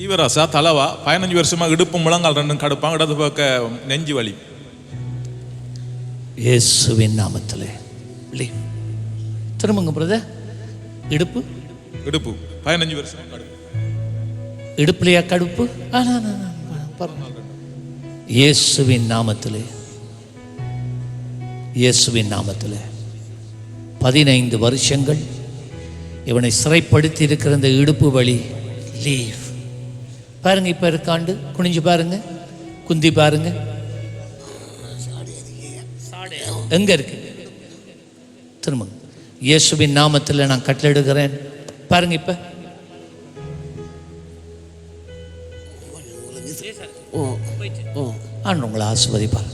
ஜீவராசா தலவா 15 வருஷமா இடுப்பு முழங்கால் ரெண்டும் கடுப்பாங்க, இடது பக்க நெஞ்சு வலி. இயேசுவின் நாமத்திலே திரும்புங்க பிரதர். இடுப்பு 15 வருஷம் இடுப்புலையா கடுப்பு? இயேசுவின் நாமத்திலே, இயேசுவின் நாமத்திலே 15 வருஷங்கள் இவனை சிறைப்படுத்தி இருக்கிற இந்த இடுப்பு வலி லீவ். பாருங்க, இப்ப இருக்காண்டு குனிஞ்சு பாருங்க, குந்தி பாருங்க, எங்க இருக்கு? திரும்ப இயேசுவின் நாமத்தில் நான் கட்டளையிடுகிறேன். பாருங்க, இப்ப உங்களை ஆசீர்வதிப்பார்.